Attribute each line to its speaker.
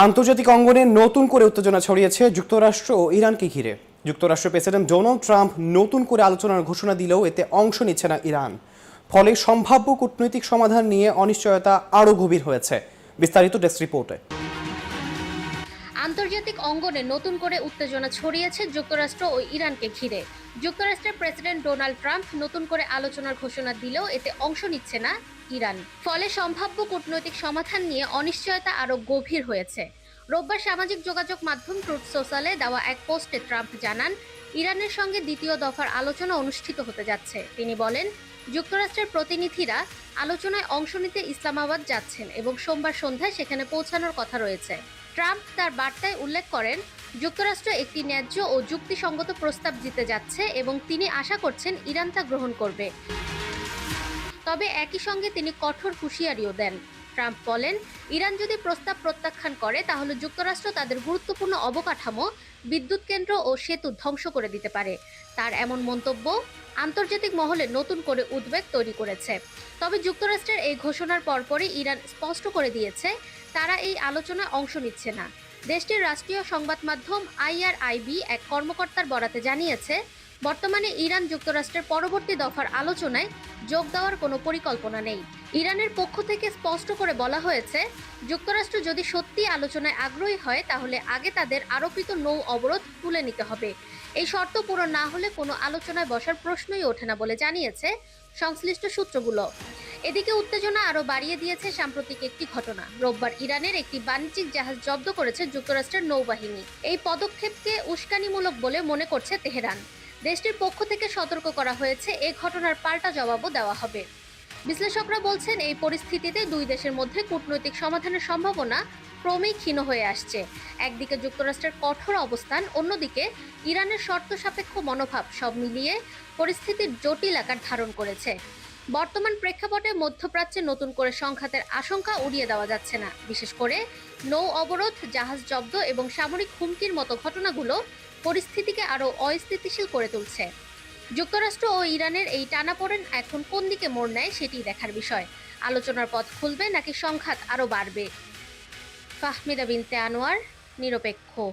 Speaker 1: আন্তর্জাতিক অঙ্গনে নতুন করে উত্তেজনা ছড়িয়েছে যুক্তরাষ্ট্র ও ইরানকে ঘিরে। যুক্তরাষ্ট্রের প্রেসিডেন্ট ডোনাল্ড ট্রাম্প নতুন করে আলোচনার ঘোষণা দিলেও এতে অংশ নিচ্ছে না ইরান। ফলে সম্ভাব্য কূটনৈতিক সমাধান নিয়ে অনিশ্চয়তা আরও গভীর হয়েছে। বিস্তারিত ডেস্ক রিপোর্টে।
Speaker 2: আন্তর্জাতিক অঙ্গনে নতুন করে উত্তেজনা ছড়িয়েছে যুক্তরাষ্ট্র ও ইরানকে ঘিরে। যুক্তরাষ্ট্রের প্রেসিডেন্ট ডোনাল্ড ট্রাম্প নতুন করে আলোচনার ঘোষণা দিলেও এতে অংশ নিচ্ছে না ইরান। ফলে সম্ভাব্য কূটনৈতিক সমাধান নিয়ে অনিশ্চয়তা আরও গভীর হয়েছে। রোববার সামাজিক যোগাযোগ মাধ্যম ট্রুথ সোশ্যালে দেওয়া এক পোস্টে ট্রাম্প জানান, ইরানের সঙ্গে দ্বিতীয় দফার আলোচনা অনুষ্ঠিত হতে যাচ্ছে। তিনি বলেন, যুক্তরাষ্ট্রের প্রতিনিধিরা আলোচনায় অংশ নিতে ইসলামাবাদ যাচ্ছেন এবং সোমবার সন্ধ্যায় সেখানে পৌঁছানোর কথা রয়েছে। ট্রাম্প তার বার্তায় উল্লেখ করেন, যুক্তরাষ্ট্র একটি ন্যায্য ও যুক্তিসঙ্গত প্রস্তাব দিতে যাচ্ছে এবং তিনি আশা করছেন ইরান তা গ্রহণ করবে। তবে একই সঙ্গে তিনি কঠোর হুঁশিয়ারিও দেন। ট্রাম্প বলেন, ইরান যদি প্রস্তাব প্রত্যাখ্যান করে তাহলে যুক্তরাষ্ট্র তাদের গুরুত্বপূর্ণ অবকাঠামো, বিদ্যুৎ কেন্দ্র ও সেতু ধ্বংস করে দিতে পারে। তার এমন মন্তব্য আন্তর্জাতিক মহলে নতুন করে উদ্বেগ তৈরি করেছে। তবে যুক্তরাষ্ট্রের এই ঘোষণার পরপরই ইরান স্পষ্ট করে দিয়েছে তারা এই আলোচনায় অংশ নিচ্ছে না। দেশটির রাষ্ট্রীয় সংবাদ মাধ্যম IRIB এক কর্মকর্তার বরাতে জানিয়েছে, বর্তমানে ইরান যুক্তরাষ্ট্রের পরবর্তী দফার আলোচনায় যোগ দেওয়ার কোনো পরিকল্পনা নেই। ইরানের পক্ষ থেকে স্পষ্ট করে বলা হয়েছে, যুক্তরাষ্ট্র যদি সত্যি আলোচনায় আগ্রহী হয় তাহলে আগে তাদের আরোপিত নৌ অবরোধ তুলে নিতে হবে। এই শর্ত পূরণ না হলে কোনো আলোচনায় বসার প্রশ্নই ওঠে না বলে জানিয়েছে সংশ্লিষ্ট সূত্রগুলো। এদিকে উত্তেজনা আরও বাড়িয়ে দিয়েছে সাম্প্রতিক একটি ঘটনা। রোববার ইরানের একটি বাণিজ্যিক জাহাজ জব্দ করেছে যুক্তরাষ্ট্রের নৌবাহিনী। এই পদক্ষেপকে উস্কানিমূলক বলে মনে করছে তেহরান। দেশটির পক্ষ থেকে সতর্ক করা হয়েছে, এ ঘটনার পাল্টা জবাবও দেওয়া হবে। বিশ্লেষকরা বলছেন, এই পরিস্থিতিতে দুই দেশের মধ্যে কূটনৈতিক সমাধানের সম্ভাবনা ক্রমেই ক্ষীণ হয়ে আসছে। একদিকে যুক্তরাষ্ট্রের কঠোর অবস্থান, অন্যদিকে ইরানের শর্ত সাপেক্ষ মনোভাব, সব মিলিয়ে পরিস্থিতির জটিল আকার ধারণ করেছে। বর্তমান প্রেক্ষাপটে মধ্যপ্রাচ্যে নতুন করে সংঘাতের আশঙ্কা উড়িয়ে দেওয়া যাচ্ছে না। বিশেষ করে নৌ অবরোধ, জাহাজ জব্দ এবং সামরিক হুমকির মতো ঘটনাগুলো পরিস্থিতিকে আরও অস্থিতিশীল করে তুলছে। যুক্তরাষ্ট্র ও ইরানের এই টানাপোড়েন এখন কোন দিকে মোড় নেয় সেটি দেখার বিষয়। আলোচনার পথ খুলবে নাকি সংঘাত আরও বাড়বে? ফাহমিদা বিনতে আনোয়ার, নিরপেক্ষ।